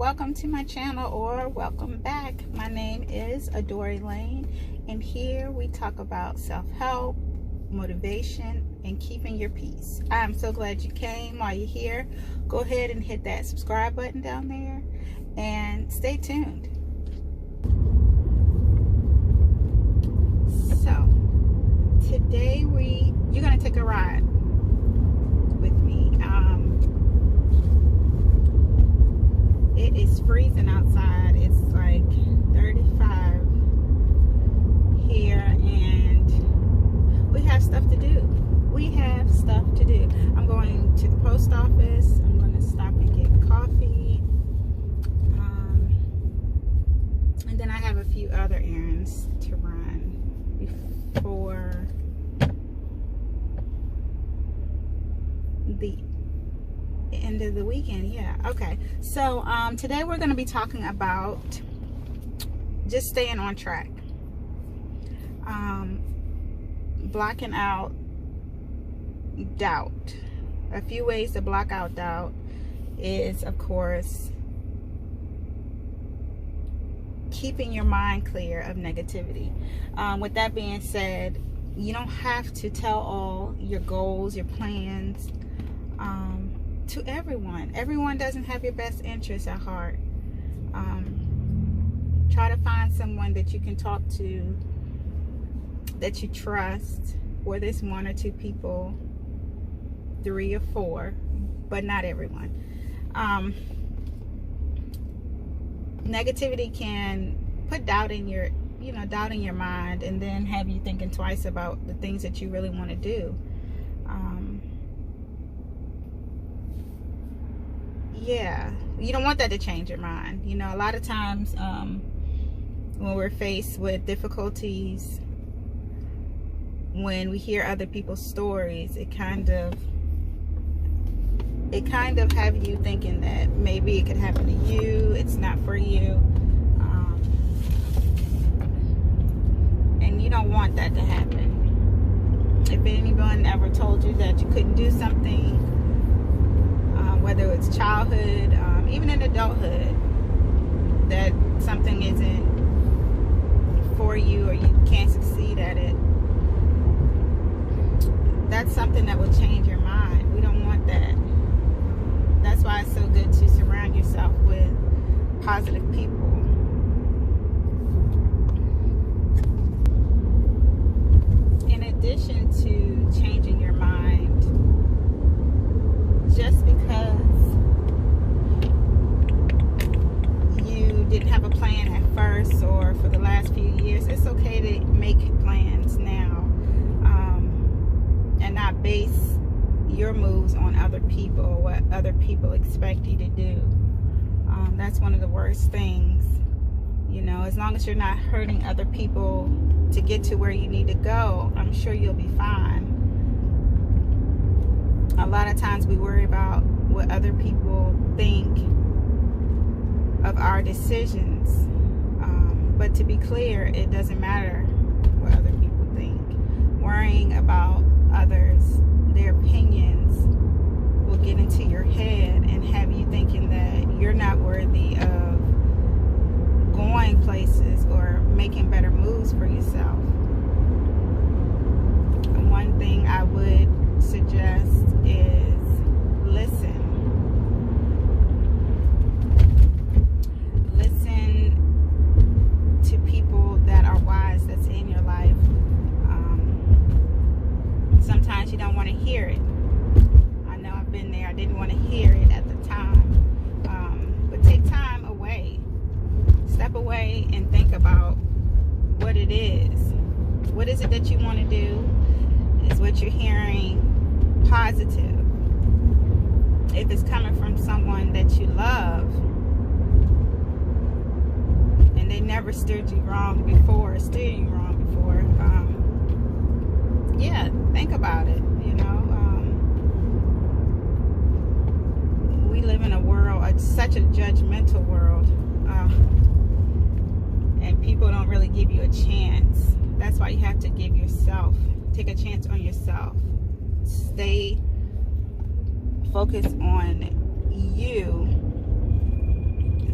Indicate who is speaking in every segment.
Speaker 1: welcome to my channel, or welcome back. My name is Adori Lane, and here we talk about self-help, motivation, and keeping your peace. I'm so glad you came. While you're here, go ahead and hit that subscribe button down there and stay tuned. So today you're gonna take a ride with me. It is freezing outside. It's like 35 here, and we have stuff to do. I'm going to the post office. I'm going to stop and get coffee. And then I have a few other errands to run before the end of the weekend. Yeah, okay. So today we're going to be talking about just staying on track, blocking out doubt. A few ways to block out doubt is, of course, keeping your mind clear of negativity. With that being said, you don't have to tell all your goals, your plans, to everyone. Everyone doesn't have your best interests at heart. Try to find someone that you can talk to, that you trust, whether it's one or two people, 3 or 4, but not everyone. Negativity can put doubt in your mind, and then have you thinking twice about the things that you really want to do. Yeah, you don't want that to change your mind. You know, a lot of times when we're faced with difficulties, when we hear other people's stories, it kind of have you thinking that maybe it could happen to you. It's not for you, and you don't want that to happen. If anyone ever told you that you couldn't do something, whether it's childhood, even in adulthood, that something isn't for you or you can't succeed at it, that's something that will change your mind. We don't want that. That's why it's so good to surround yourself with positive people. In addition to changing your mind, just because you didn't have a plan at first or for the last few years, it's okay to make plans now, and not base your moves on other people or what other people expect you to do. That's one of the worst things. You know, as long as you're not hurting other people to get to where you need to go, I'm sure you'll be fine. A lot of times we worry about what other people think of our decisions, but to be clear, it doesn't matter what other people think. Worrying about others, their opinions, will get into your head and have you thinking that you're not worthy of going places or making better moves for yourself. And one thing I would suggest is listen to people that are wise, that's in your life. Sometimes you don't want to hear it. I know I've been there. I didn't want to hear it at the time, but take time away, step away and think about what it is. What is it that you want to do? Is what you're hearing positive? If it's coming from someone that you love and they never steered you wrong before, yeah, think about it. You know, we live in a world, such a judgmental world, and people don't really give you a chance. That's why you have to take a chance on yourself. Stay focused on you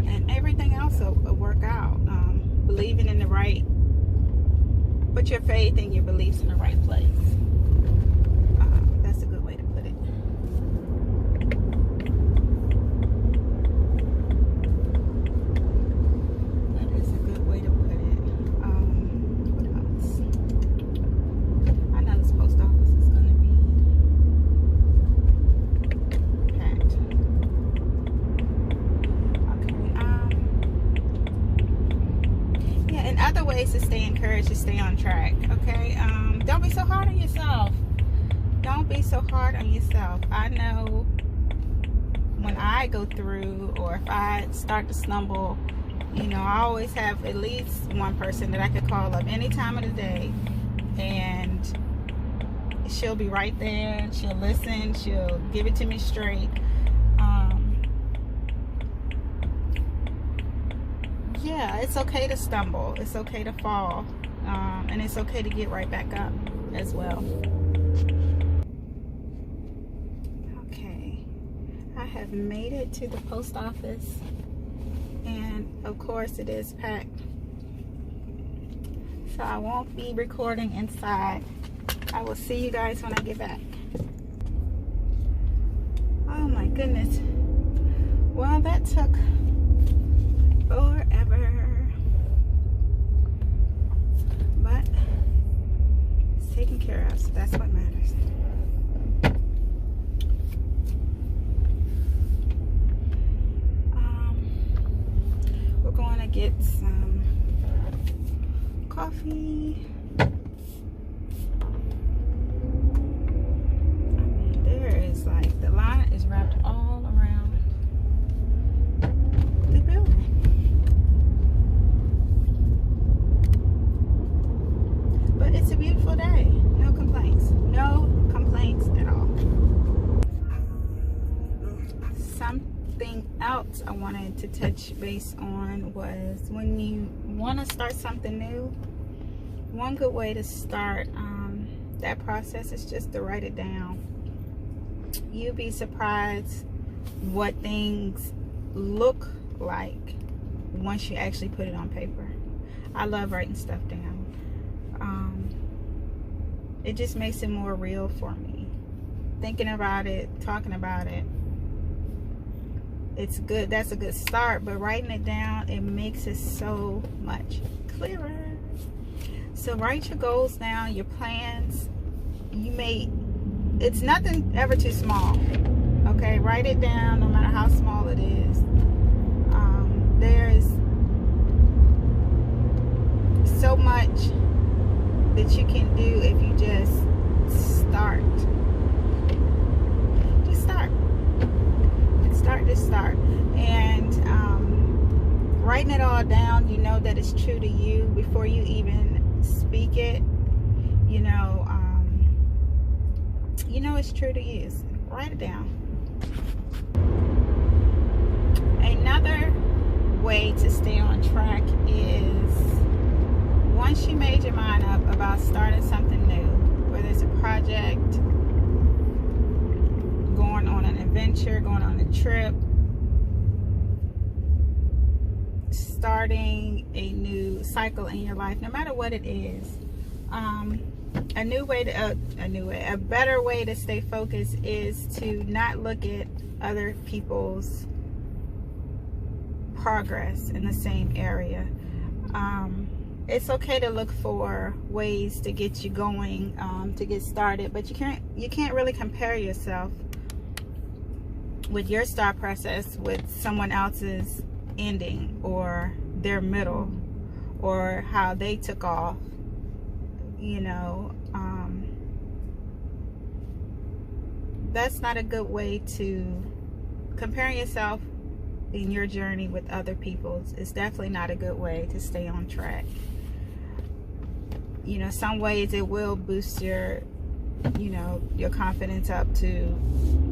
Speaker 1: and everything else will work out. Believing in the right, put your faith and your beliefs in the right place. That's a good way to put it. That is a good way to put it. What else? I know this post office is going to be packed. Okay. Yeah, and other ways to stay encouraged, to stay on track. Okay. Don't be so hard on yourself. Don't be so hard on yourself. I know when I go through, or if I start to stumble, you know, I always have at least one person that I could call up any time of the day, and she'll be right there. She'll listen. She'll give it to me straight. Yeah, it's okay to stumble. It's okay to fall. And it's okay to get right back up as well. I have made it to the post office, and of course it is packed, so I won't be recording inside. I will see you guys when I get back. Oh my goodness, well, that took forever, but it's taken care of, so that's what matters. Going to get some coffee. I mean, there is like, the line is wrapped all around the building. But it's a beautiful day. No complaints. No complaints at all. Something else I wanted to touch base on was, when you want to start something new, one good way to start that process is just to write it down. You'd be surprised what things look like once you actually put it on paper. I love writing stuff down. It just makes it more real for me. Thinking about it, talking about it, it's good. That's a good start, but writing it down, it makes it so much clearer. So write your goals down, your plans. It's nothing ever too small. Okay, write it down, no matter how small it is. There's so much that you can do if you just start. Just start. Just start. And writing it all down, you know that it's true to you before you even speak it. You know it's true to you. So write it down. Another way to stay on track is, once you made your mind up about starting something new, whether it's a project, going on an adventure, going on a trip, starting a new cycle in your life, no matter what it is, a better way to stay focused is to not look at other people's progress in the same area. It's okay to look for ways to get you going, to get started, but you can't really compare yourself with your start process with someone else's ending, or their middle, or how they took off. That's not a good way to compare yourself in your journey with other people's. It's definitely not a good way to stay on track. Some ways it will boost your confidence up to,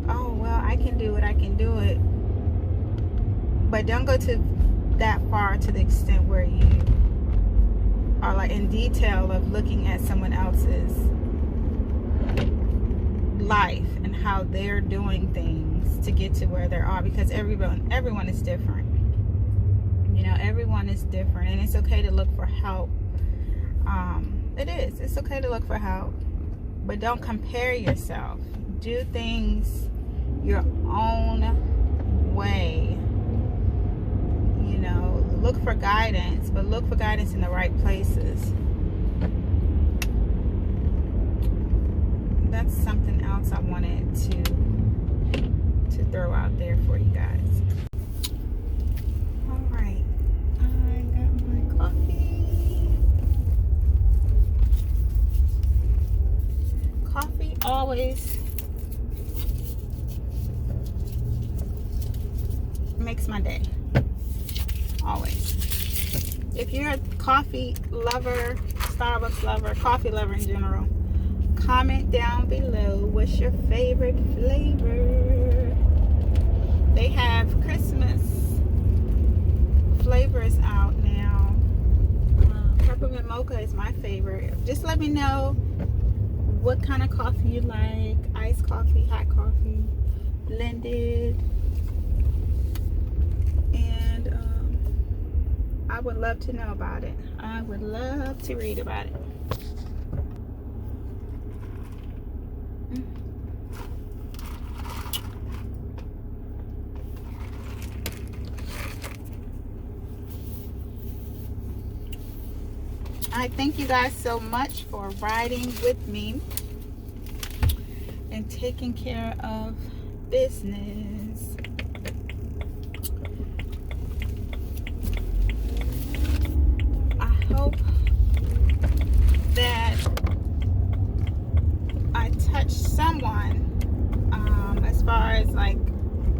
Speaker 1: oh, well, I can do it. But don't go to that far, to the extent where you are like in detail of looking at someone else's life and how they're doing things to get to where they are, because everyone is different. You know, everyone is different, and it's okay to look for help. It's okay to look for help, but don't compare yourself. Do things your own way. You know, look for guidance, but look for guidance in the right places. That's something else I wanted to throw out there for you guys. All right, I got my coffee. Coffee always makes my day. Always. If you're a coffee lover, Starbucks lover, coffee lover in general, comment down below what's your favorite flavor. They have Christmas flavors out now. Peppermint mocha is my favorite. Just let me know what kind of coffee you like. Iced coffee, hot coffee, blended. And I would love to know about it. I would love to read about it. I thank you guys so much for riding with me and taking care of business. I hope that I touched someone as far as like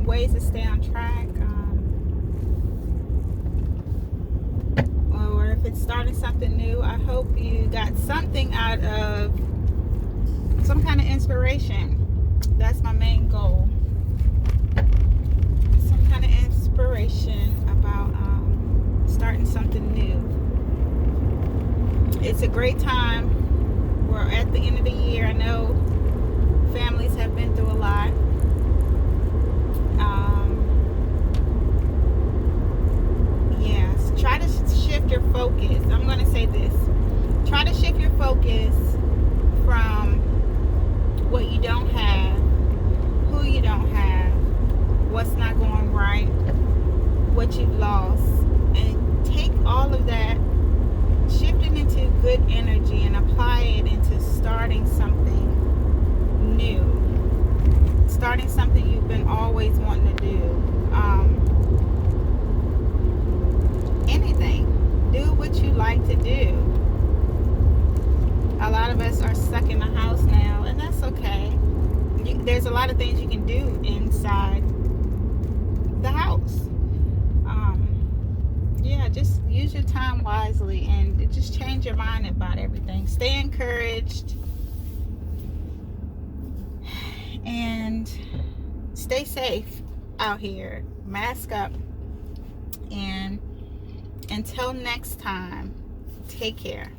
Speaker 1: ways to stay on track. Or if it's starting something new, I hope you got something out of some kind of inspiration. That's my main goal. Some kind of inspiration about starting something new. It's a great time. We're at the end of the year. I know families have been through a lot. Try to shift your focus. I'm going to say this. Try to shift your focus from what you don't have, who you don't have, what's not going right, what you've lost, and take all of that, shift it into good energy and apply it into starting something new. Starting something you've been always wanting to do. Anything. Do what you like to do. A lot of us are stuck in the house now, and that's okay. There's a lot of things you can do inside the house. Just use your time wisely and just change your mind about everything. Stay encouraged and stay safe out here. Mask up, and until next time, take care.